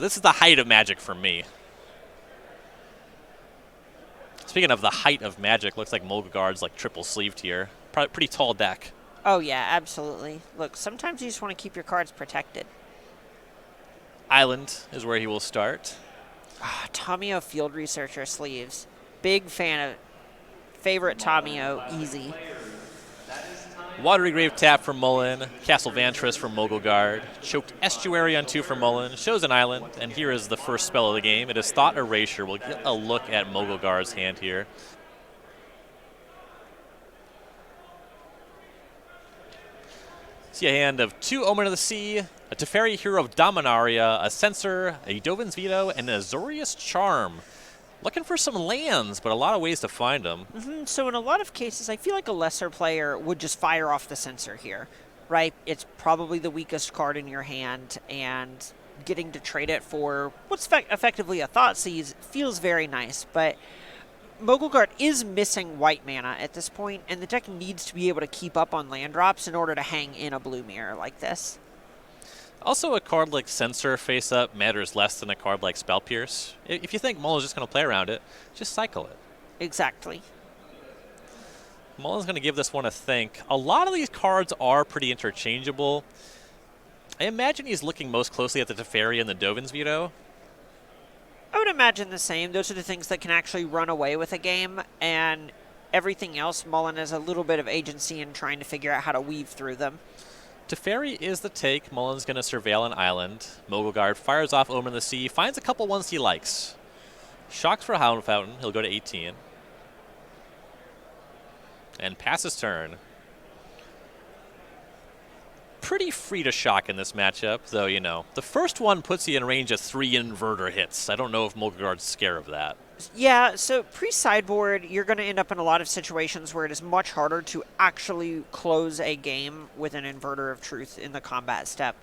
This is the height of Magic for me. Speaking of the height of Magic, looks like Mogelgaard's like triple sleeved here. Probably pretty tall deck. Oh, yeah, absolutely. Look, sometimes you just want to keep your cards protected. Island is where he will start. Tomio Field Researcher sleeves. Big fan of favorite Tomio, easy. Watery Grave tap for Mullen. Castle Vantress for Mogul Guard. Choked Estuary on 2 for Mullen. Shows an island, and here is the first spell of the game. It is Thought Erasure. We'll get a look at Mogul Guard's hand here. See a hand of 2 Omen of the Sea, a Teferi Hero of Dominaria, a Censor, a Dovin's Veto, and an Azorius Charm. Looking for some lands, but a lot of ways to find them. So in a lot of cases, I feel like a lesser player would just fire off the Censor here, right? It's probably the weakest card in your hand, and getting to trade it for what's effectively a Thoughtseize feels very nice, but Mogul Guard is missing white mana at this point, and the deck needs to be able to keep up on land drops in order to hang in a blue mirror like this. Also, a card like Censor face up matters less than a card like Spell Pierce. If you think Mullen's just going to play around it, just cycle it. Exactly. Mullen's going to give this one a think. A lot of these cards are pretty interchangeable. I imagine he's looking most closely at the Teferi and the Dovin's Veto. I would imagine the same. Those are the things that can actually run away with a game, and everything else, Mullen has a little bit of agency in trying to figure out how to weave through them. Teferi is the take. Mullen's going to surveil an island. Mogelgaard fires off Omen of the Sea, finds a couple ones he likes. Shocks for Hound Fountain. He'll go to 18. And passes turn. Pretty free to shock in this matchup, though, you know. The first one puts you in range of 3 inverter hits. I don't know if Mogelgaard's scared of that. Yeah, so pre-sideboard, you're going to end up in a lot of situations where it is much harder to actually close a game with an Inverter of Truth in the combat step.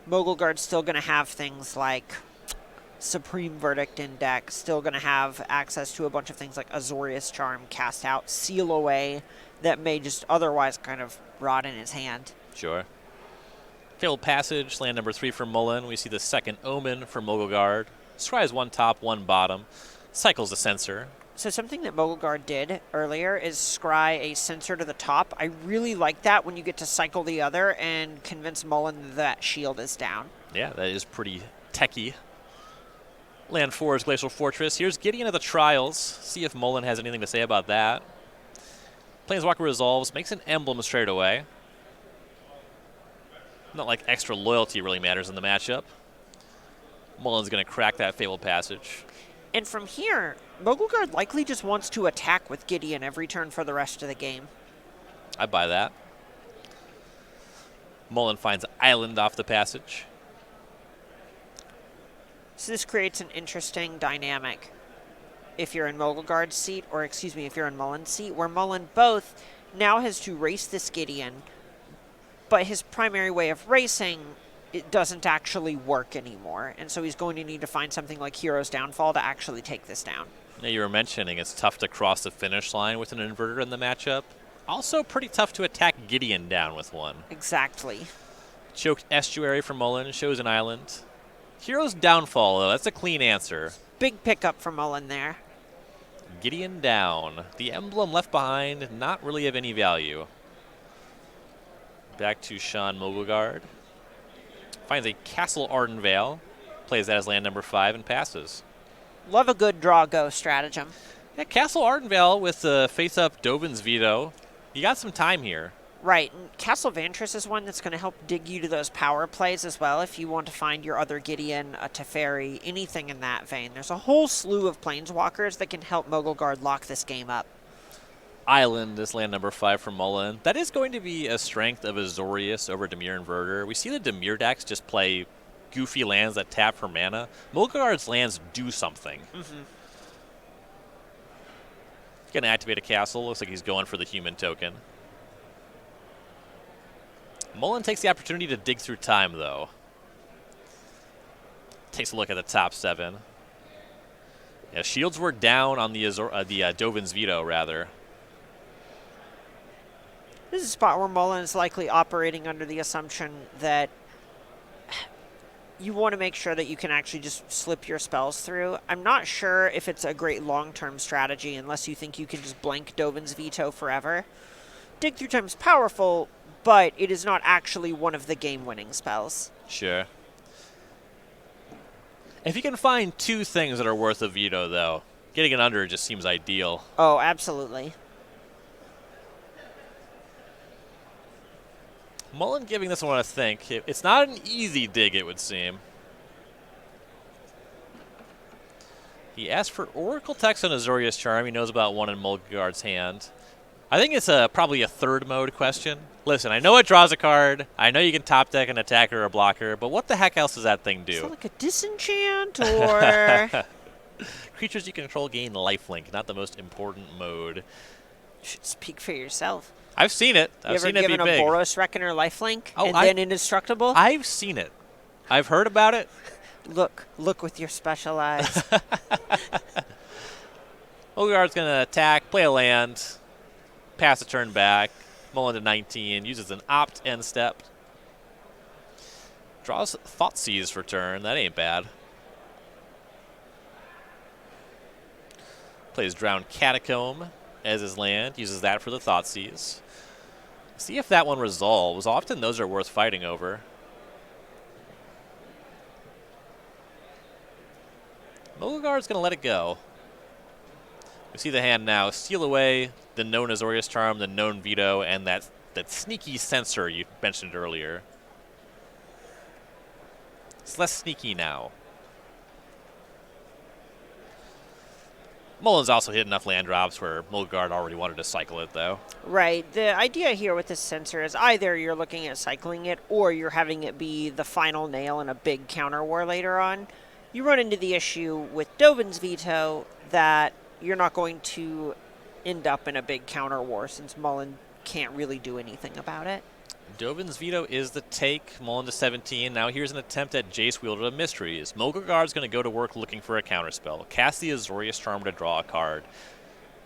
Mogelgaard's still going to have things like Supreme Verdict in deck, still going to have access to a bunch of things like Azorius Charm, Cast Out, Seal Away, that may just otherwise kind of rot in his hand. Sure. Fabled Passage, land number 3 for Mullen. We see the second Omen for Mogelgaard. Scries 1 top, 1 bottom. Cycles the Censor. So something that Mogelgaard did earlier is scry a Censor to the top. I really like that when you get to cycle the other and convince Mullen that shield is down. Yeah, that is pretty techy. Land 4 is Glacial Fortress. Here's Gideon of the Trials. See if Mullen has anything to say about that. Planeswalker resolves, makes an emblem straight away. Not like extra loyalty really matters in the matchup. Mullen's going to crack that Fabled Passage. And from here, Mogelgaard likely just wants to attack with Gideon every turn for the rest of the game. I buy that. Mullen finds Island off the passage. So this creates an interesting dynamic if you're in Mogelgaard's seat, or excuse me, if you're in Mullen's seat, where Mullen both now has to race this Gideon, but his primary way of racing, it doesn't actually work anymore. And so he's going to need to find something like Hero's Downfall to actually take this down. Now you were mentioning it's tough to cross the finish line with an inverter in the matchup. Also pretty tough to attack Gideon down with one. Exactly. Choked Estuary for Mullen, shows an island. Hero's Downfall, though, that's a clean answer. Big pickup for Mullen there. Gideon down. The emblem left behind, not really of any value. Back to Sean Mogelgaard. Finds a Castle Ardenvale, plays that as land number 5, and passes. Love a good draw-go stratagem. Yeah, Castle Ardenvale with the face-up Dovin's Veto. You got some time here. Right, and Castle Vantress is one that's going to help dig you to those power plays as well if you want to find your other Gideon, a Teferi, anything in that vein. There's a whole slew of Planeswalkers that can help Mogelgaard lock this game up. Island is land number 5 for Mullen. That is going to be a strength of Azorius over Dimir Inverter. We see the Dimir decks just play goofy lands that tap for mana. Mogelgaard's lands do something. Going to activate a castle. Looks like he's going for the human token. Mullen takes the opportunity to dig through time, though. Takes a look at the top 7. Yeah, shields were down on the Dovin's Veto, rather. This is a spot where Mullen is likely operating under the assumption that you want to make sure that you can actually just slip your spells through. I'm not sure if it's a great long-term strategy unless you think you can just blank Dovin's Veto forever. Dig Through Time's powerful, but it is not actually one of the game-winning spells. Sure. If you can find 2 things that are worth a veto, though, getting it under just seems ideal. Oh, absolutely. Mullen giving this one a think. It's not an easy dig, it would seem. He asked for Oracle Text on Azorius Charm. He knows about one in Mogulgaard's hand. I think it's probably a third mode question. Listen, I know it draws a card. I know you can top deck an attacker or a blocker, but what the heck else does that thing do? Is it like a disenchant or... Creatures you control gain lifelink, not the most important mode. You should speak for yourself. I've seen it. I've seen it be big. You ever given a Boros Reckoner lifelink and then indestructible? I've seen it. I've heard about it. Look with your special eyes. Mogelgaard's going to attack, play a land, pass a turn back, Mullen to 19, uses an opt end step. Draws Thoughtseize for turn. That ain't bad. Plays Drowned Catacomb as his land, uses that for the Thoughtseize. See if that one resolves. Often those are worth fighting over. Mogelgaard's going to let it go. We see the hand now. Steal away the known Azorius Charm, the known Veto, and that sneaky Censor you mentioned earlier. It's less sneaky now. Mullen's also hit enough land drops where Mogelgaard already wanted to cycle it, though. Right. The idea here with this Censor is either you're looking at cycling it or you're having it be the final nail in a big counter war later on. You run into the issue with Dovin's Veto that you're not going to end up in a big counter war since Mullen can't really do anything about it. Dovin's Veto is the take. Mullen to 17. Now here's an attempt at Jace Wielder of Mysteries. Mogulgaard's going to go to work looking for a counterspell. Cast the Azorius Charm to draw a card.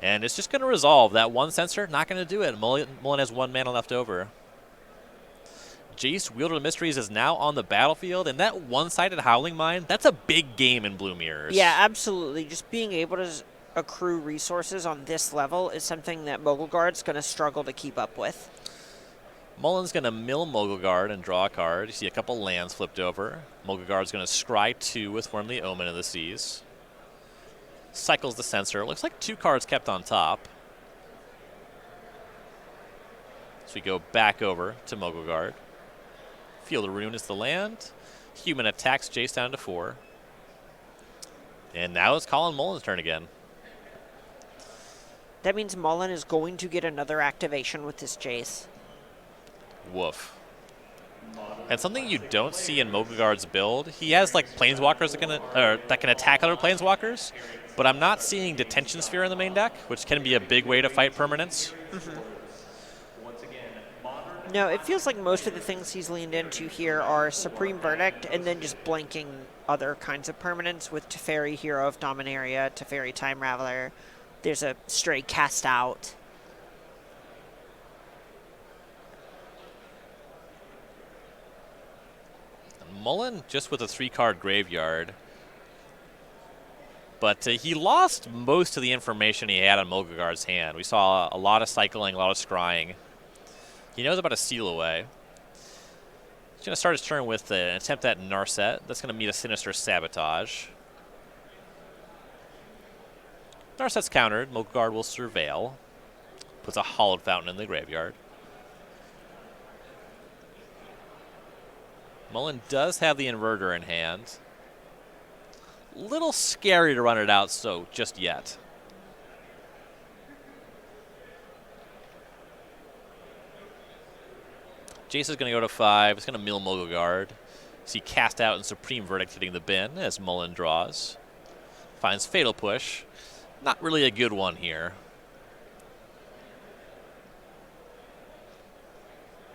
And it's just going to resolve. That one Censor, not going to do it. Mullen has 1 mana left over. Jace Wielder of Mysteries is now on the battlefield, and that one-sided Howling Mine, that's a big game in Blue Mirrors. Yeah, absolutely. Just being able to accrue resources on this level is something that Mogulgaard's going to struggle to keep up with. Mullen's going to mill Mogulgaard and draw a card. You see a couple lands flipped over. Mogulgaard's going to scry 2 with Wormly Omen of the Seas. Cycles the Censor. Looks like 2 cards kept on top. So we go back over to Mogulgaard. Field of Rune is the land. Human attacks Jace down to 4. And now it's Colin Mullen's turn again. That means Mullen is going to get another activation with this Jace. Woof. And something you don't see in Mogulgaard's build, he has like Planeswalkers that can attack other Planeswalkers, but I'm not seeing Detention Sphere in the main deck, which can be a big way to fight permanence. No, it feels like most of the things he's leaned into here are Supreme Verdict and then just blanking other kinds of permanents with Teferi, Hero of Dominaria, Teferi, Time Raveler. There's a stray Cast Out. Mullen just with a 3-card graveyard. But he lost most of the information he had on Mogulgaard's hand. We saw a lot of cycling, a lot of scrying. He knows about a Seal Away. He's going to start his turn with an attempt at Narset. That's going to meet a Sinister Sabotage. Narset's countered. Mogulgaard will Surveil. Puts a Hollowed Fountain in the graveyard. Mullen does have the Inverter in hand. Little scary to run it out so just yet. Jace is going to go to 5. It's going to mill Mogulgaard. See Cast Out and Supreme Verdict hitting the bin as Mullen draws. Finds Fatal Push. Not really a good one here.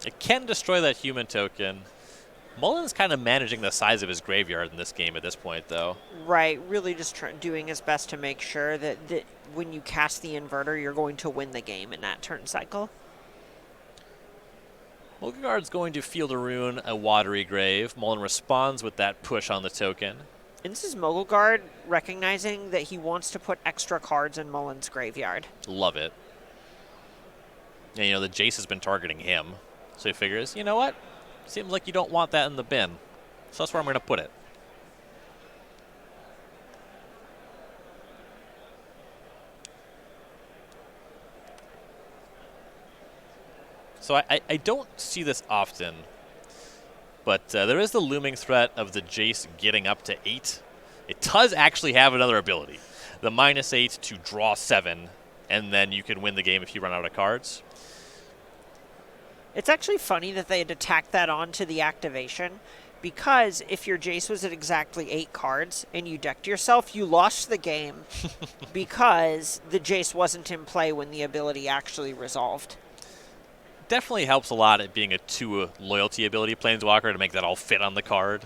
It can destroy that human token. Mullen's kind of managing the size of his graveyard in this game at this point, though. Right, really just doing his best to make sure that when you cast the Inverter, you're going to win the game in that turn cycle. Mogelgaard's going to Field a Rune, a Watery Grave. Mullen responds with that push on the token. And this is Mogul Guard recognizing that he wants to put extra cards in Mullen's graveyard. Love it. And, you know, the Jace has been targeting him. So he figures, you know what? Seems like you don't want that in the bin. So that's where I'm going to put it. So I don't see this often, but there is the looming threat of the Jace getting up to 8. It does actually have another ability, the -8 to draw 7, and then you can win the game if you run out of cards. It's actually funny that they had to tack that on to the activation, because if your Jace was at exactly 8 cards and you decked yourself, you lost the game because the Jace wasn't in play when the ability actually resolved. Definitely helps a lot at being a 2 loyalty ability Planeswalker to make that all fit on the card.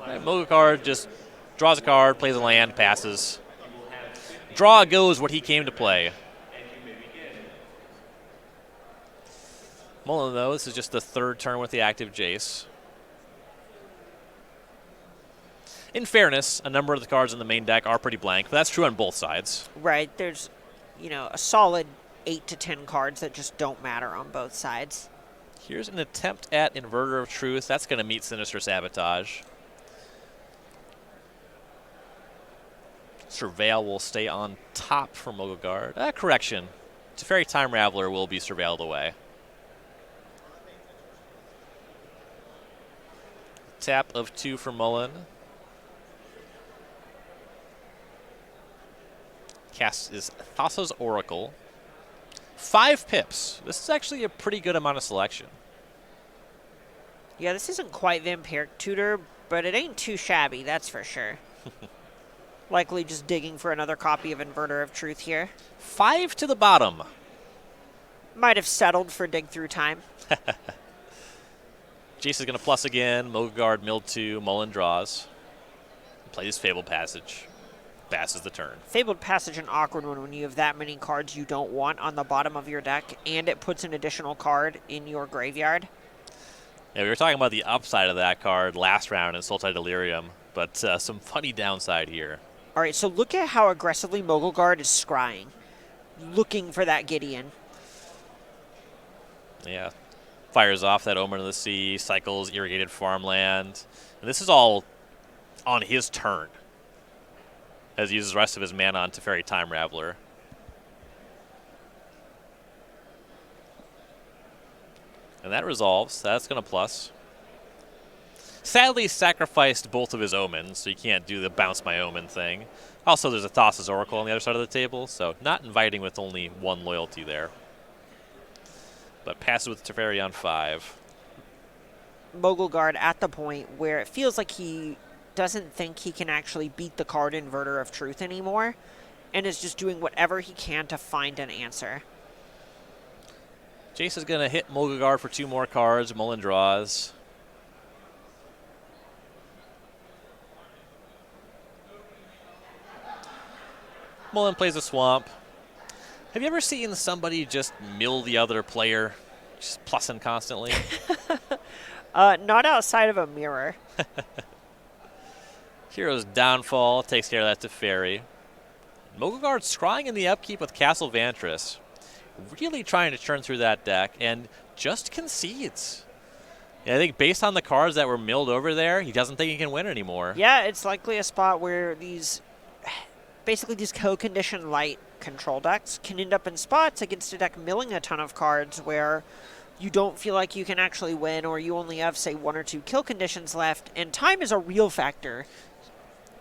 Mogelgaard just draws a card, plays a land, passes. Draw goes what he came to play. Mullen, though, this is just the 3rd turn with the active Jace. In fairness, a number of the cards in the main deck are pretty blank, but that's true on both sides. Right, there's, you know, a solid 8 to 10 cards that just don't matter on both sides. Here's an attempt at Inverter of Truth. That's going to meet Sinister Sabotage. Surveil will stay on top for Mogelgaard. Correction. Teferi Time Raveler will be surveilled away. Tap of 2 for Mullen. Cast is Thassa's Oracle. 5 pips. This is actually a pretty good amount of selection. Yeah, this isn't quite Vampiric Tutor, but it ain't too shabby, that's for sure. Likely just digging for another copy of Inverter of Truth here. 5 to the bottom. Might have settled for Dig Through Time. Jace is going to plus again. Mogul milled 2. Mullen draws. Plays Fabled Passage. Passes the turn. Fabled Passage, an awkward one when you have that many cards you don't want on the bottom of your deck, and it puts an additional card in your graveyard. Yeah, we were talking about the upside of that card last round in Sultai Delirium, but some funny downside here. All right, so look at how aggressively Mogul Guard is scrying, looking for that Gideon. Yeah. Fires off that Omen of the Sea, cycles Irrigated Farmland. And this is all on his turn, as he uses the rest of his mana on Teferi Time Raveler. And that resolves. That's going to plus. Sadly, sacrificed both of his omens, so you can't do the bounce my omen thing. Also, there's a Thassa's Oracle on the other side of the table, so not inviting with only 1 loyalty there. But passes with Teferi on 5. Mogul Guard at the point where it feels like he doesn't think he can actually beat the card Inverter of Truth anymore, and is just doing whatever he can to find an answer. Jace is going to hit Mogul for 2 more cards. Mullen draws. Mullen plays a Swamp. Have you ever seen somebody just mill the other player, just plussing constantly? Not outside of a mirror. Hero's Downfall takes care of that Teferi. Mogelgaard scrying in the upkeep with Castle Vantress. Really trying to churn through that deck and just concedes. Yeah, I think based on the cards that were milled over there, he doesn't think he can win anymore. Yeah, it's likely a spot where basically these co-condition light control decks can end up in spots against a deck milling a ton of cards where you don't feel like you can actually win, or you only have, say, 1 or 2 kill conditions left, and time is a real factor.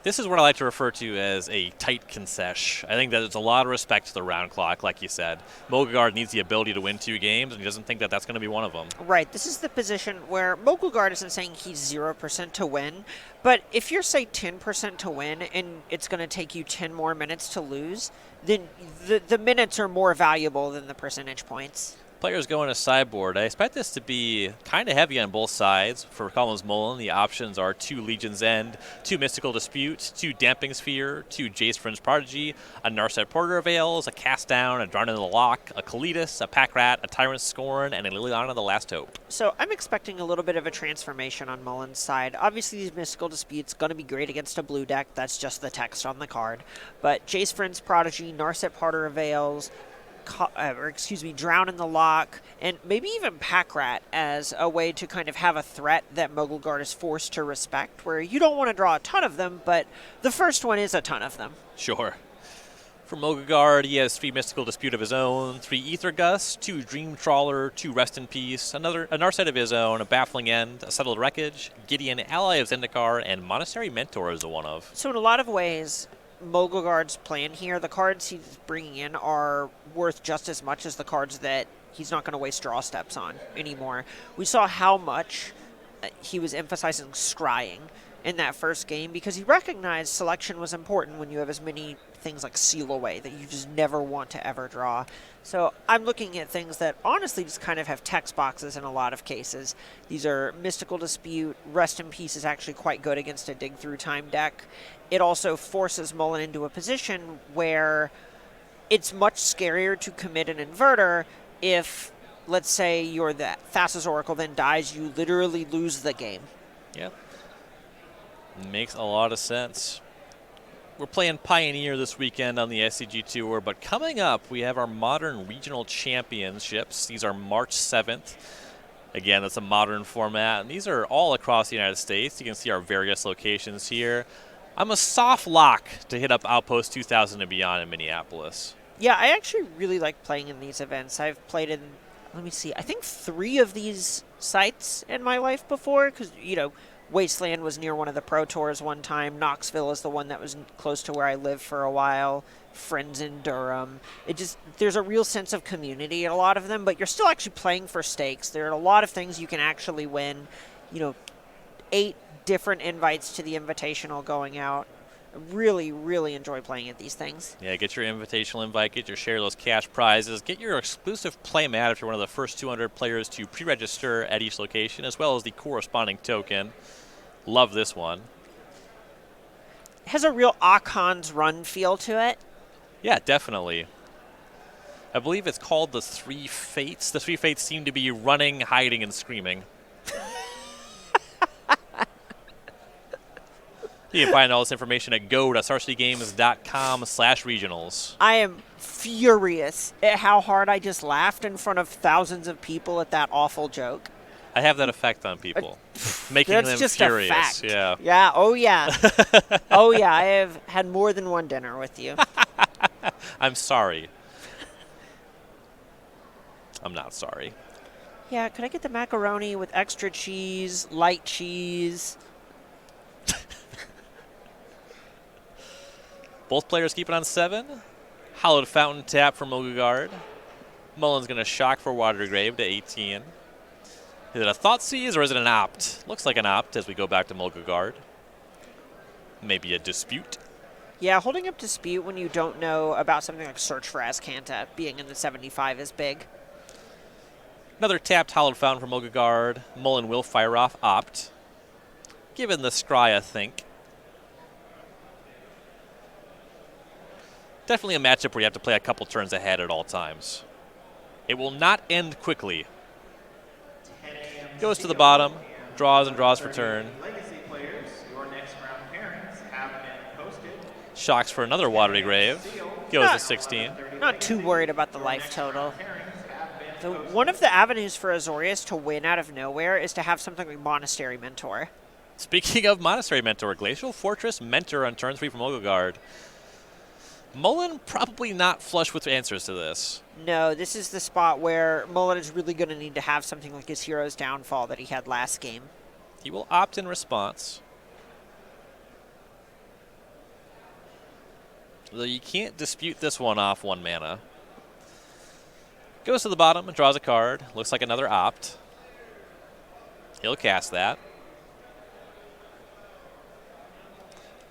This is what I like to refer to as a tight concession. I think that there's a lot of respect to the round clock, like you said. Mogelgaard needs the ability to win 2 games, and he doesn't think that that's going to be one of them. Right. This is the position where Mogul Guard isn't saying he's 0% to win, but if you're, say, 10% to win, and it's going to take you 10 more minutes to lose, then the minutes are more valuable than the percentage points. Players going to sideboard. I expect this to be kind of heavy on both sides. For Collins Mullen, the options are 2 Legion's End, 2 Mystical Dispute, 2 Damping Sphere, 2 Jace Fringe Prodigy, a Narset Porter of Veils, a Cast Down, a Drown in the Lock, a Kalitas, a Pack Rat, a Tyrant's Scorn, and a Liliana the Last Hope. So I'm expecting a little bit of a transformation on Mullen's side. Obviously, these Mystical Disputes going to be great against a blue deck. That's just the text on the card. But Jace Fringe Prodigy, Narset Porter of Veils, Drown in the Lock, and maybe even Pack Rat as a way to kind of have a threat that Mogul Guard is forced to respect, where you don't want to draw a ton of them, but the first one is a ton of them. Sure. For Mogelgaard, he has 3 Mystical Dispute of his own, 3 Ether Gust, 2 Dream Trawler, 2 Rest in Peace, a Narset of his own, a Baffling End, a Settled Wreckage, Gideon, Ally of Zendikar, and Monastery Mentor is the one of. So in a lot of ways, Mogelgaard's plan here, the cards he's bringing in are worth just as much as the cards that he's not going to waste draw steps on anymore. We saw how much he was emphasizing scrying in that first game because he recognized selection was important when you have as many things like Seal Away that you just never want to ever draw. So I'm looking at things that honestly just kind of have text boxes in a lot of cases. These are Mystical Dispute. Rest in Peace is actually quite good against a Dig Through Time deck. It also forces Mullen into a position where it's much scarier to commit an Inverter if, let's say, you're the Thassa's Oracle then dies, you literally lose the game. Yep. Makes a lot of sense. We're playing Pioneer this weekend on the SCG Tour, but coming up, we have our Modern Regional Championships. These are March 7th. Again, that's a modern format, and these are all across the United States. You can see our various locations here. I'm a soft lock to hit up Outpost 2000 and beyond in Minneapolis. Yeah, I actually really like playing in these events. I've played in, let me see, I think 3 of these sites in my life before, because, you know, Wasteland was near one of the Pro Tours one time. Knoxville is the one that was close to where I lived for a while. Friends in Durham. There's a real sense of community in a lot of them, but you're still actually playing for stakes. There are a lot of things you can actually win. You know, 8 different invites to the Invitational going out. I really, really enjoy playing at these things. Yeah, get your Invitational invite, get your share of those cash prizes, get your exclusive play mat if you're one of the first 200 players to pre-register at each location, as well as the corresponding token. Love this one. It has a real Akon's Run feel to it. Yeah, definitely. I believe it's called the 3 Fates. The 3 Fates seem to be running, hiding, and screaming. You can find all this information at go.sarcitygames.com/regionals. I am furious at how hard I just laughed in front of thousands of people at that awful joke. I have that effect on people, making them just furious. A fact. Yeah. Yeah. Oh yeah. Oh yeah. I have had more than one dinner with you. I'm sorry. I'm not sorry. Yeah. Could I get the macaroni with extra cheese, light cheese? Both players keep it on 7. Hallowed Fountain tap for Mogul Guard. Mullen's going to shock for Watery Grave to 18. Is it a Thoughtseize or is it an Opt? Looks like an Opt as we go back to Mogul Guard. Maybe a Dispute. Yeah, holding up Dispute when you don't know about something like Search for Azcanta being in the 75 is big. Another tapped Hallowed Fountain for Mogul Guard. Mullen will fire off Opt. Given the scry a think. Definitely a matchup where you have to play a couple turns ahead at all times. It will not end quickly. Goes to the bottom, draws and draws for turn. Legacy players, your next round pairings have been posted. Shocks for another Watery Grave. Goes to 16. Not too worried about the life total. So one of the avenues for Azorius to win out of nowhere is to have something like Monastery Mentor. Speaking of Monastery Mentor, Glacial Fortress Mentor on turn 3 from Mogelgaard. Mullen probably not flush with answers to this. No, this is the spot where Mullen is really going to need to have something like his Hero's Downfall that he had last game. He will opt in response. Though you can't dispute this one off 1 mana. Goes to the bottom and draws a card. Looks like another opt. He'll cast that.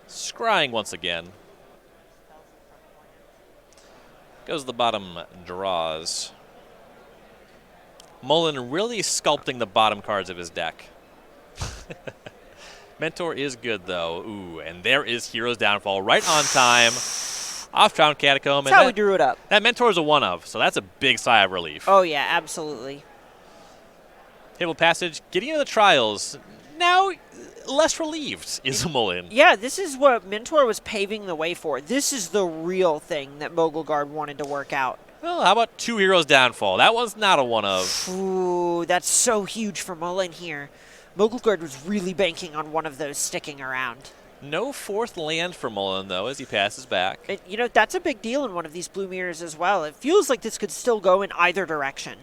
Scrying once again. Goes to the bottom, draws. Mullen really sculpting the bottom cards of his deck. Mentor is good, though. Ooh, and there is Hero's Downfall right on time. Off-Drown Catacomb. That's how we drew it up. That Mentor is a one-of, so that's a big sigh of relief. Oh, yeah, absolutely. Table Passage, Gideon of the Trials. Now less relieved is Mullen. Yeah, this is what Mentor was paving the way for. This is the real thing that Mogul Guard wanted to work out. Well, how about 2 Heroes Downfall? That one's not a one-of. Ooh, that's so huge for Mullen here. Mogul Guard was really banking on one of those sticking around. No 4th land for Mullen, though, as he passes back. You know, that's a big deal in one of these blue mirrors as well. It feels like this could still go in either direction.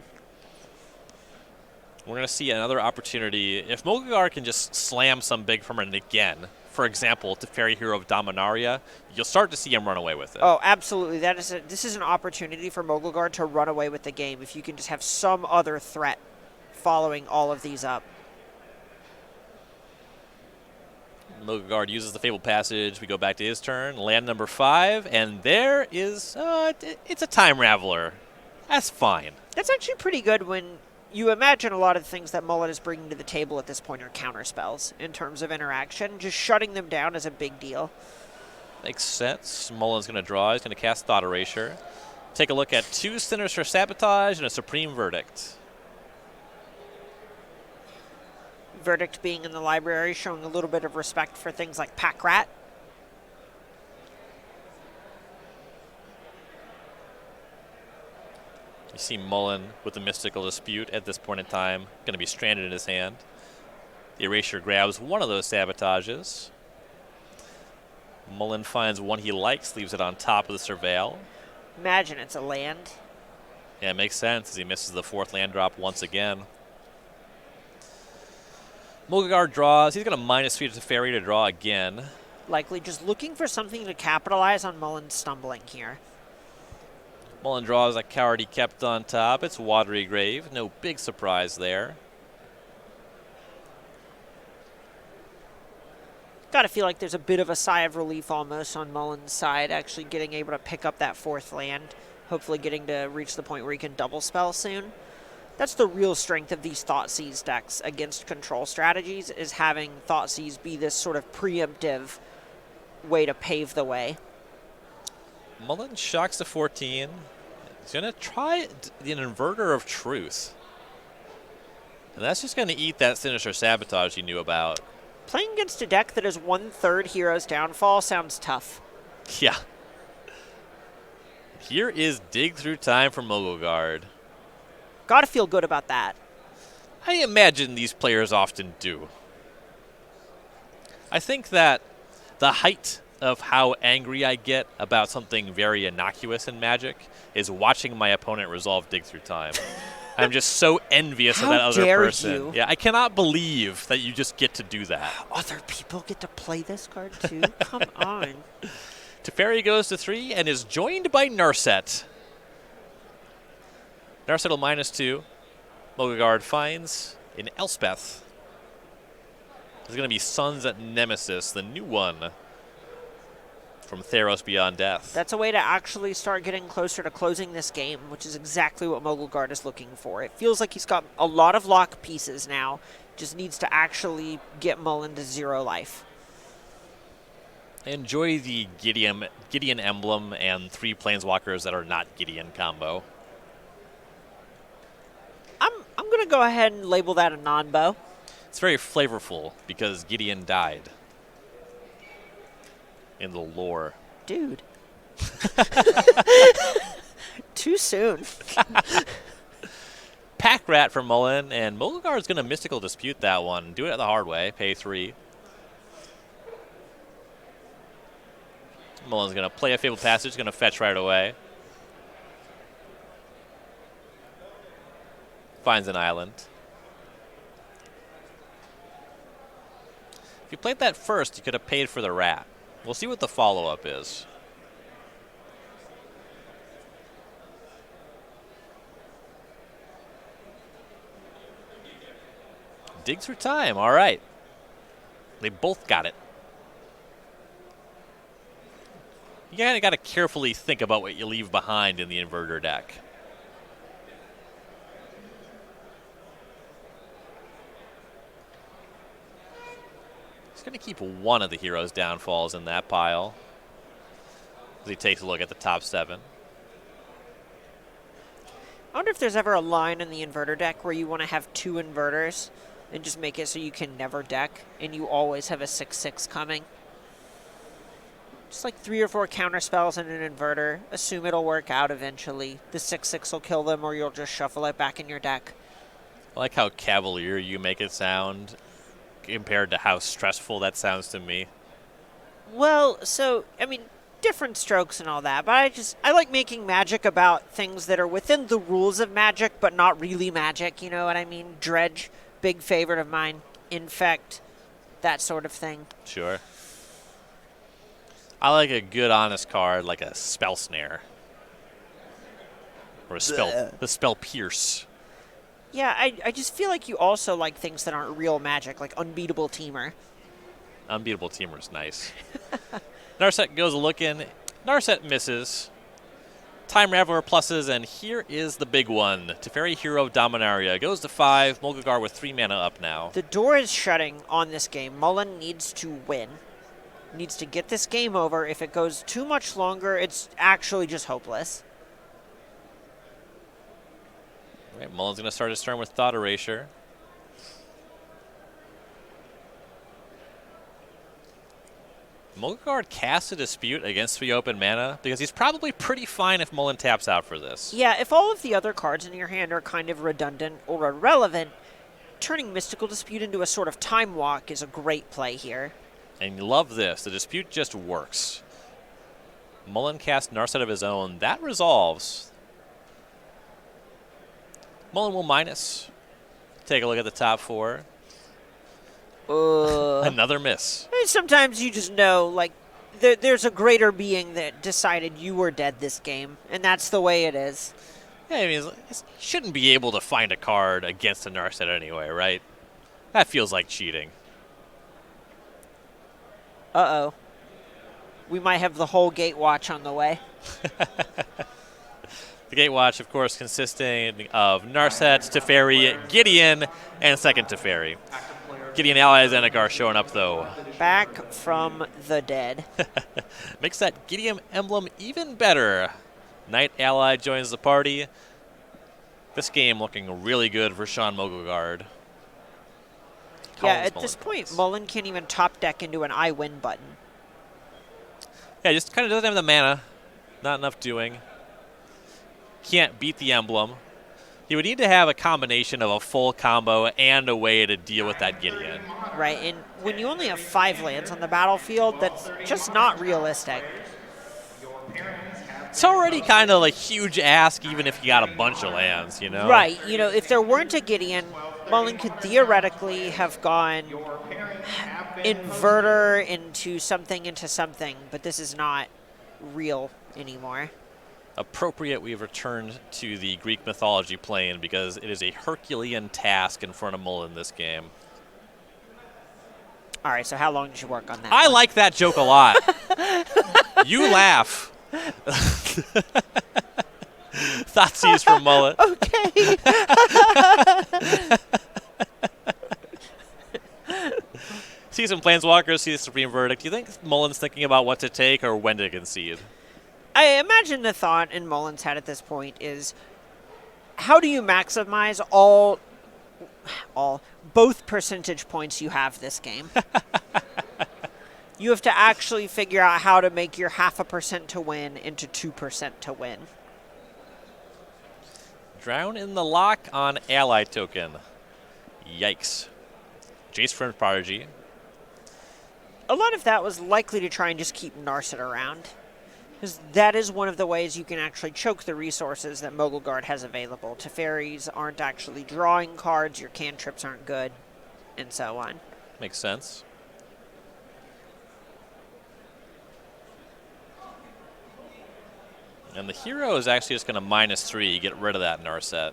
We're going to see another opportunity. If Mogelgaard can just slam some big permanent again, for example, to Fairy Hero of Dominaria, you'll start to see him run away with it. Oh, absolutely. This is an opportunity for Mogul Guard to run away with the game if you can just have some other threat following all of these up. Mogelgaard uses the Fabled Passage. We go back to his turn. Land number 5, and there is... it's a Time Raveler. That's fine. That's actually pretty good when you imagine a lot of the things that Mullen is bringing to the table at this point are counter spells in terms of interaction. Just shutting them down is a big deal. Makes sense. Mullen's going to draw. He's going to cast Thought Erasure. Take a look at 2 Sinister Sabotage and a Supreme Verdict. Verdict being in the library, showing a little bit of respect for things like Pack Rat. You see Mullen with the Mystical Dispute at this point in time, going to be stranded in his hand. The Erasure grabs one of those sabotages. Mullen finds one he likes, leaves it on top of the Surveil. Imagine it's a land. Yeah, it makes sense as he misses the 4th land drop once again. Mogelgaard draws. He's going to -3 to Fairy to draw again. Likely just looking for something to capitalize on Mullen stumbling here. Mullen draws a card he kept on top. It's Watery Grave. No big surprise there. Gotta feel like there's a bit of a sigh of relief almost on Mullen's side, actually getting able to pick up that 4th land. Hopefully getting to reach the point where he can double spell soon. That's the real strength of these Thoughtseize decks against control strategies, is having Thoughtseize be this sort of preemptive way to pave the way. Mullen shocks to 14. He's going to try the Inverter of Truth. And that's just going to eat that Sinister Sabotage he knew about. Playing against a deck that is 1/3 Hero's Downfall sounds tough. Yeah. Here is Dig Through Time for Mogelgaard. Gotta feel good about that. I imagine these players often do. I think that the height of how angry I get about something very innocuous in Magic is watching my opponent resolve Dig Through Time. I'm just so envious of that other person. You? Yeah, I cannot believe that you just get to do that. Other people get to play this card too? Come on. Teferi goes to 3 and is joined by Narset. Narset will -2. Mogelgaard finds an Elspeth. There's going to be Sons at Nemesis, the new one from Theros Beyond Death. That's a way to actually start getting closer to closing this game, which is exactly what Mogelgaard is looking for. It feels like he's got a lot of lock pieces now. Just needs to actually get Mullen to 0 life. Enjoy the Gideon emblem and 3 Planeswalkers that are not Gideon combo. I'm going to go ahead and label that a non-bow. It's very flavorful because Gideon died in the lore. Dude. Too soon. Pack Rat for Mullen, and Mogelgaard's going to Mystical Dispute that one. Do it the hard way, pay 3. Mullen's going to play a Fabled Passage, going to fetch right away. Finds an island. If you played that first, you could have paid for the rat. We'll see what the follow-up is. Dig Through Time, all right. They both got it. You kind of got to carefully think about what you leave behind in the Inverter deck. going to keep one of the hero's downfalls in that pile as he takes a look at the top 7. I wonder if there's ever a line in the inverter deck where you want to have 2 inverters and just make it so you can never deck and you always have a 6/6 coming. Just like 3 or 4 counter spells and an inverter. Assume it'll work out eventually. The 6/6 will kill them or you'll just shuffle it back in your deck. I like how cavalier you make it sound compared to how stressful that sounds to me. Well, so, I mean, different strokes and all that, but I like making Magic about things that are within the rules of Magic, but not really Magic, you know what I mean? Dredge, big favorite of mine. Infect, that sort of thing. Sure. I like a good, honest card like a Spell Snare. Or the Spell Pierce. Yeah, I just feel like you also like things that aren't real Magic, like Unbeatable Teamer. Unbeatable Teamer's nice. Narset goes looking. Narset misses. Time Raveler pluses, and here is the big one. Teferi Hero Dominaria goes to 5. Mogul with 3 mana up now. The door is shutting on this game. Mullen needs to win. Needs to get this game over. If it goes too much longer, it's actually just hopeless. All right, Mullen's going to start his turn with Thought Erasure. Mogelgaard casts a Dispute against 3 open mana because he's probably pretty fine if Mullen taps out for this. Yeah, if all of the other cards in your hand are kind of redundant or irrelevant, turning Mystical Dispute into a sort of Time Walk is a great play here. And you love this. The Dispute just works. Mullen casts Narset of his own. That resolves. Mullen will minus. Take a look at the top 4. Another miss. Sometimes you just know, like, there's a greater being that decided you were dead this game, and that's the way it is. Yeah, I mean, you shouldn't be able to find a card against a Narset anyway, right? That feels like cheating. Uh-oh. We might have the whole Gatewatch on the way. The Gatewatch, of course, consisting of Narset, Teferi, Gideon, and second Teferi. Gideon allies Anagar showing up, though. Back from the dead. Makes that Gideon emblem even better. Knight ally joins the party. This game looking really good for Sean Mogelgaard. Yeah, at this point, Mullen can't even top deck into an I win button. Yeah, just kind of doesn't have the mana. Not enough doing. Can't beat the emblem. He would need to have a combination of a full combo and a way to deal with that Gideon. Right, and when you only have 5 lands on the battlefield, that's just not realistic. It's already kind of a huge ask, even if you got a bunch of lands, you know? Right, you know, if there weren't a Gideon, Mullen could theoretically have gone Inverter into something, but this is not real anymore. Appropriate we've returned to the Greek mythology plane because it is a Herculean task in front of Mullen this game. All right, so how long did you work on that? I like that joke a lot. You laugh. Thoughtseize from Mullen. Okay. See some Planeswalkers, see the Supreme Verdict. Do you think Mullen's thinking about what to take or when to concede? I imagine the thought in Mullen's head at this point is, how do you maximize both percentage points you have this game? You have to actually figure out how to make your 0.5% to win into 2% to win. Drown in the lock on ally token. Yikes. Jace from Prodigy. A lot of that was likely to try and just keep Narset around. Because that is one of the ways you can actually choke the resources that Mogul Guard has available. Teferis aren't actually drawing cards, your cantrips aren't good, and so on. Makes sense. And the hero is actually just going to -3, get rid of that Narset.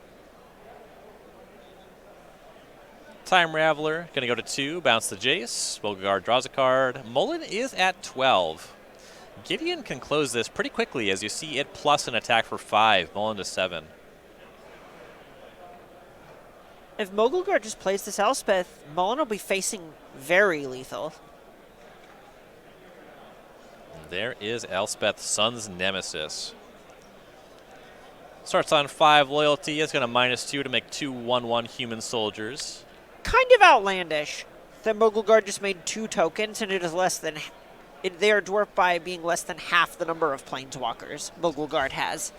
Time Raveler, going to go to 2, bounce the Jace. Mogelgaard draws a card. Mullen is at 12. Gideon can close this pretty quickly as you see it plus an attack for 5, Mullen to 7. If Mogul Guard just plays this Elspeth, Mullen will be facing very lethal. There is Elspeth, Sun's Nemesis. Starts on 5 loyalty. It's going to -2 to make 2 1/1 human soldiers. Kind of outlandish that Mogul Guard just made 2 tokens, and it is less than. They are dwarfed by being less than half the number of Planeswalkers Mogul Guard has.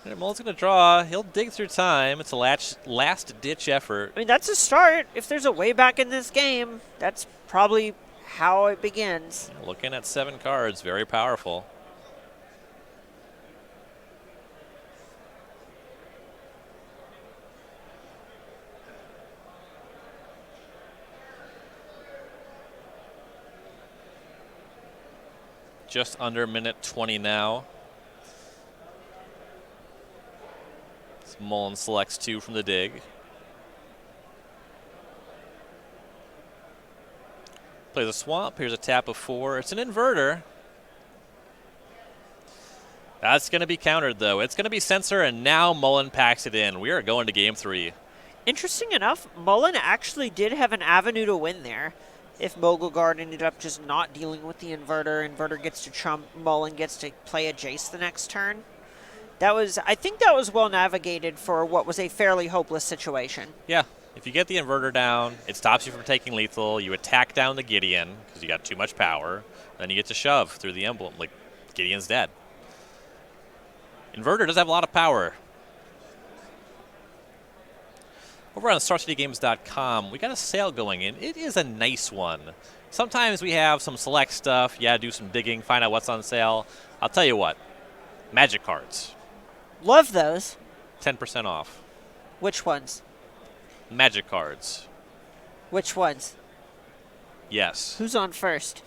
Mullen's going to draw. He'll dig through time. It's a last-ditch effort. I mean, that's a start. If there's a way back in this game, that's probably how it begins. Looking at 7 cards, very powerful. Just under minute 20 now. Mullen selects 2 from the dig. Plays a swamp. Here's a tap of 4. It's an inverter. That's going to be countered, though. It's going to be Censor, and now Mullen packs it in. We are going to game 3. Interesting enough, Mullen actually did have an avenue to win there. If Mogul Guard ended up just not dealing with the inverter gets to trump, Mullen gets to play a Jace the next turn. I think that was well navigated for what was a fairly hopeless situation. Yeah, if you get the inverter down, it stops you from taking lethal. You attack down the Gideon because you got too much power. Then you get to shove through the emblem. Like, Gideon's dead. Inverter does have a lot of power. Over on StarCityGames.com, we got a sale going in. It is a nice one. Sometimes we have some select stuff. Yeah, do some digging, find out what's on sale. I'll tell you what, Magic cards. Love those. 10% off. Which ones? Magic cards. Which ones? Yes. Who's on first?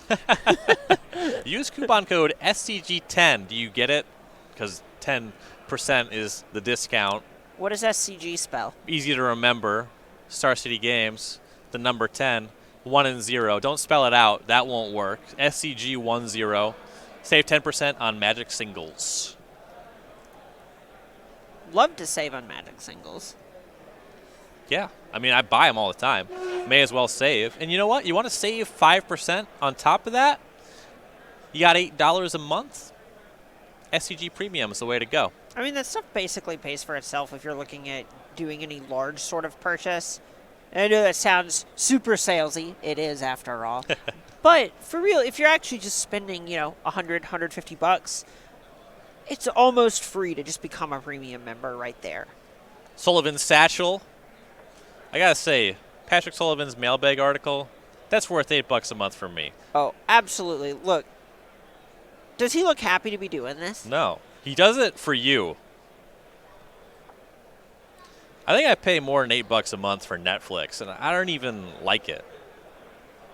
Use coupon code SCG10. Do you get it? Because 10% is the discount. What does SCG spell? Easy to remember. Star City Games, the number 10, 1 and 0. Don't spell it out. That won't work. SCG10. Save 10% on Magic singles. Love to save on Magic singles. Yeah. I mean, I buy them all the time. May as well save. And you know what? You want to save 5% on top of that? You got $8 a month? SCG Premium is the way to go. I mean, that stuff basically pays for itself if you're looking at doing any large sort of purchase. And I know that sounds super salesy. It is, after all. But for real, if you're actually just spending, $100, $150, it's almost free to just become a premium member right there. Sullivan's Satchel. I gotta say, Patrick Sullivan's mailbag article, that's worth $8 a month for me. Oh, absolutely. Look, does he look happy to be doing this? No. He does it for you. I think I pay more than $8 a month for Netflix, and I don't even like it.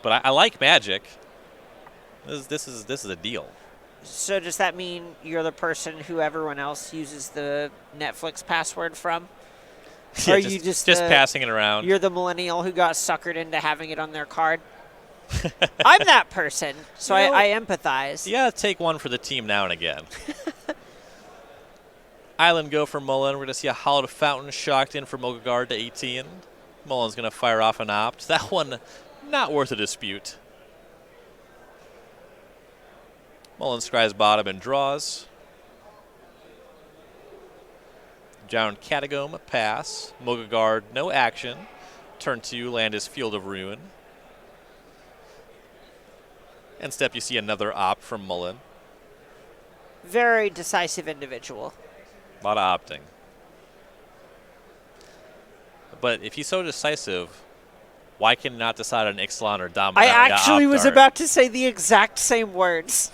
But I like Magic. This is a deal. So does that mean you're the person who everyone else uses the Netflix password from? Yeah, or are you just passing it around? You're the millennial who got suckered into having it on their card? I'm that person, so I empathize. You gotta take one for the team now and again. Island go for Mullen. We're going to see a Hallowed Fountain shocked in for Mogelgaard to 18. Mullen's going to fire off an opt. That one not worth a dispute. Mullen scries bottom and draws. Down Catacomb, pass. Mogelgaard, no action. Turn 2, land is Field of Ruin. End step, you see another opt from Mullen. Very decisive individual. A lot of opting. But if he's so decisive, why can he not decide on Ixalan or Dominant? I actually was about to say the exact same words.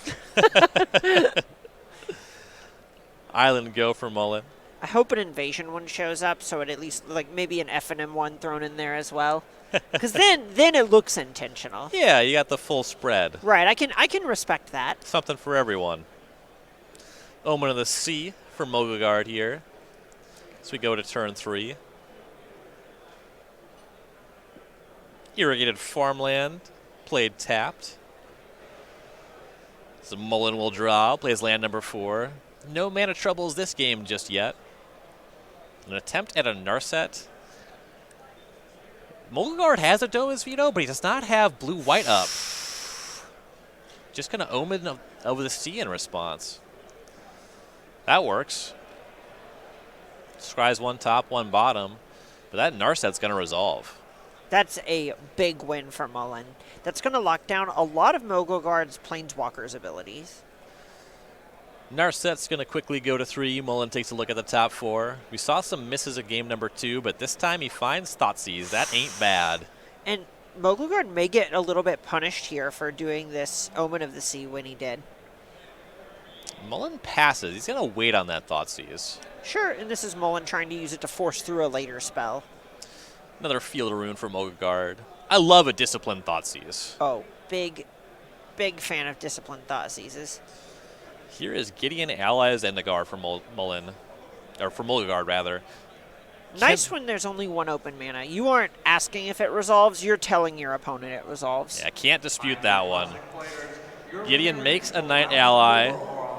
Island go for Mullen. I hope an invasion one shows up, so it at least, like, maybe an F&M one thrown in there as well. Because then it looks intentional. Yeah, you got the full spread. Right, I can respect that. Something for everyone. Omen of the Sea for Mogelgaard here. So we go to turn 3. Irrigated Farmland, played tapped. So Mullen will draw, plays land number 4. No mana troubles this game just yet. An attempt at a Narset. Mogelgaard has a Doma's Veto, but he does not have blue-white up. just going to Omen of the Sea in response. That works. Scry's one top, one bottom. But that Narset's going to resolve. That's a big win for Mullen. That's going to lock down a lot of Mogelgaard's Planeswalker's abilities. Narset's going to quickly go to 3. Mullen takes a look at the top 4. We saw some misses at game number 2, but this time he finds Thoughtseize. That ain't bad. And Mogul Guard may get a little bit punished here for doing this Omen of the Sea when he did. Mullen passes. He's going to wait on that Thoughtseize. Sure, and this is Mullen trying to use it to force through a later spell. Another field rune for Mogul Guard. I love a disciplined Thoughtseize. Oh, big fan of disciplined Thoughtseizes. Here is Gideon allies Endegar for Mullen, or for Mogul Guard rather. Nice when there's only one open mana. You aren't asking if it resolves, you're telling your opponent it resolves. Yeah, can't dispute that one. Gideon makes a Knight ally,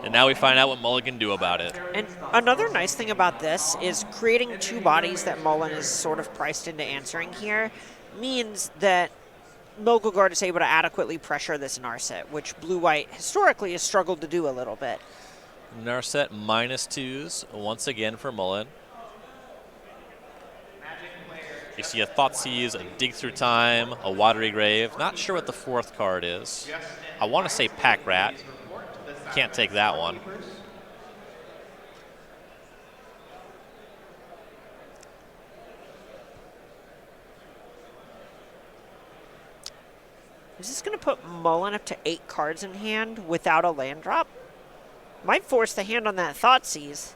and now we find out what Mullen can do about it. And another nice thing about this is creating 2 bodies that Mullen is sort of priced into answering here means that Mogul Guard is able to adequately pressure this Narset, which blue-white historically has struggled to do a little bit. Narset -2s once again for Mullen. You see a Thoughtseize, a Dig Through Time, a Watery Grave. Not sure what the 4th card is. I want to say Pack Rat. Can't take that one. Is this going to put Mullen up to 8 cards in hand without a land drop? Might force the hand on that Thoughtseize.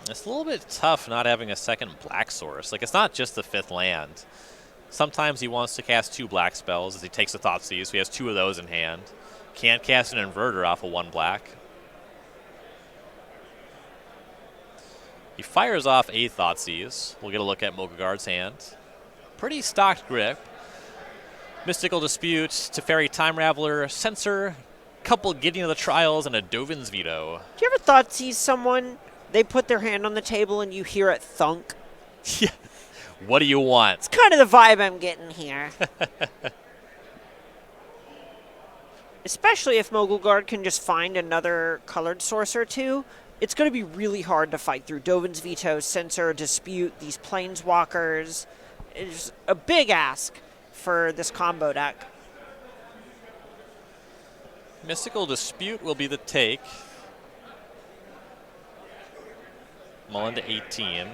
It's a little bit tough not having a second black source. Like, it's not just the 5th land. Sometimes he wants to cast 2 black spells as he takes a Thoughtseize, so he has 2 of those in hand. Can't cast an Inverter off of 1 black. He fires off a Thoughtseize. We'll get a look at Mogelgaard's hand. Pretty stocked grip. Mystical Dispute, Teferi Time Raveler, Censor, couple Gideon of the Trials, and a Dovin's Veto. Do you ever Thoughtseize someone, they put their hand on the table and you hear it thunk? Yeah. What do you want? It's kind of the vibe I'm getting here. Especially if Mogul Guard can just find another colored source or 2. It's going to be really hard to fight through Dovin's Veto, Censor, Dispute, these Planeswalkers. It's a big ask for this combo deck. Mystical Dispute will be the take. Mullen to 18.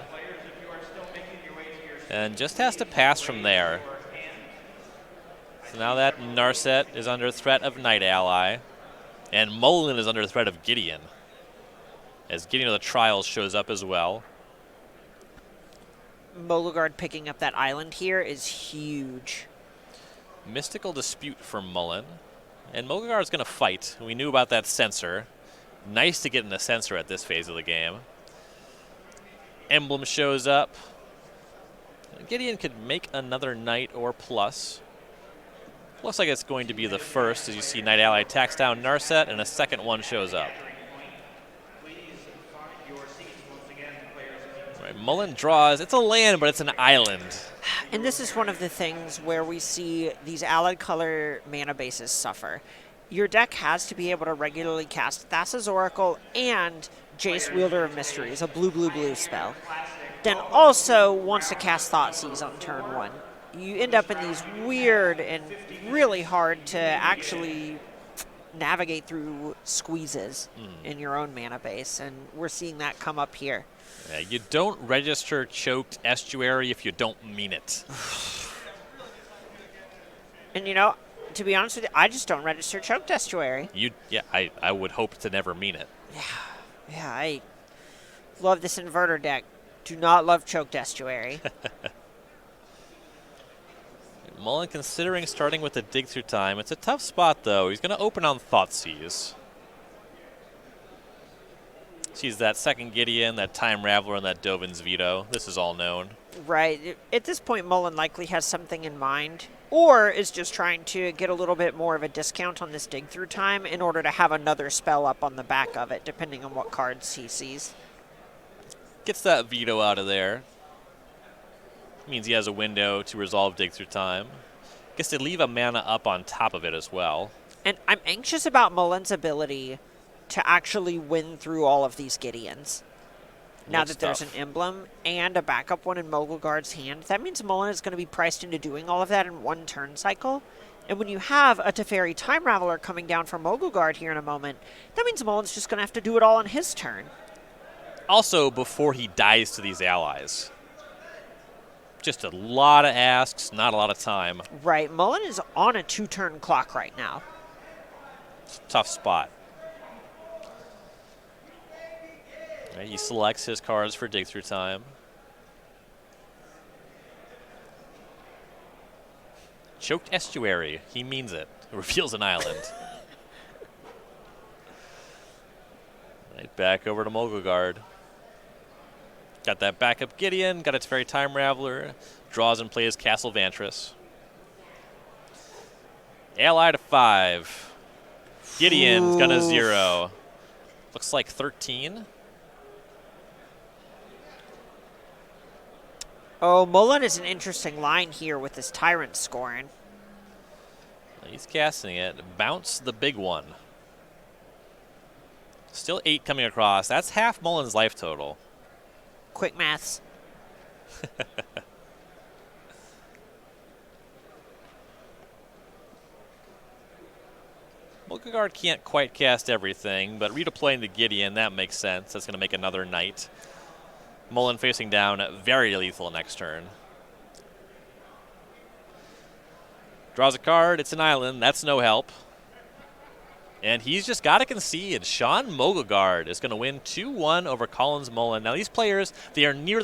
And just has to pass from there. So now that Narset is under threat of Knight Ally. And Mullen is under threat of Gideon, as Gideon of the Trials shows up as well. Mogul Guard picking up that island here is huge. Mystical Dispute for Mullen. And Mogelgaard is going to fight. We knew about that Censor. Nice to get in the Censor at this phase of the game. Emblem shows up. Gideon could make another Knight or plus. Looks like it's going to be the first, as you see Knight Ally attacks down Narset, and a second one shows up. Right, Mullen draws. It's a land, but it's an island. And this is one of the things where we see these allied color mana bases suffer. Your deck has to be able to regularly cast Thassa's Oracle and Jace, Wielder of Mysteries, a blue spell. Then also wants to cast Thoughtseize on turn 1. You end up in these weird and really hard to actually navigate through squeezes in your own mana base, and we're seeing that come up here. Yeah, you don't register Choked Estuary if you don't mean it. And you know, to be honest with you, I just don't register Choked Estuary. I would hope to never mean it. Yeah, I love this Inverter deck. Do not love Choked Estuary. Mullen considering starting with a Dig Through Time. It's a tough spot, though. He's going to open on Thoughtseize. Sees that second Gideon, that Time Raveler, and that Dovin's Veto. This is all known. Right. At this point, Mullen likely has something in mind, or is just trying to get a little bit more of a discount on this Dig Through Time in order to have another spell up on the back of it, depending on what cards he sees. Gets that Veto out of there. Means he has a window to resolve Dig Through Time. Guess they leave a mana up on top of it as well. And I'm anxious about Mullen's ability to actually win through all of these Gideons. Now Looks that there's tough. an emblem and a backup one in Mogulgaard's hand, that means Mullen is going to be priced into doing all of that in one turn cycle. And when you have a Teferi Time Raveler coming down from Mogulgaard here in a moment, that means Mullen's just going to have to do it all in his turn. Also, before he dies to these allies. Just a lot of asks, not a lot of time. Right, Mullen is on a 2-turn clock right now. It's a tough spot. Right, he selects his cards for dig through time. Choked Estuary. He means it. It reveals an island. Right, back over to Mogul Guard. Got that backup Gideon. Got its Teferi Time Raveler. Draws and plays Castle Vantress. Ally to 5. Gideon's gonna 0. Looks like 13. Oh, Mullen is an interesting line here with this Tyrant scoring. He's casting it. Bounce the big one. Still 8 coming across. That's half Mullen's life total. Quick maths. Mogelgaard can't quite cast everything, but redeploying the Gideon, that makes sense. That's going to make another knight. Mullen facing down, very lethal next turn. Draws a card, it's an island, that's no help. And he's just got to concede. Sean Mogelgaard is going to win 2-1 over Collins Mullen. Now these players, they are near the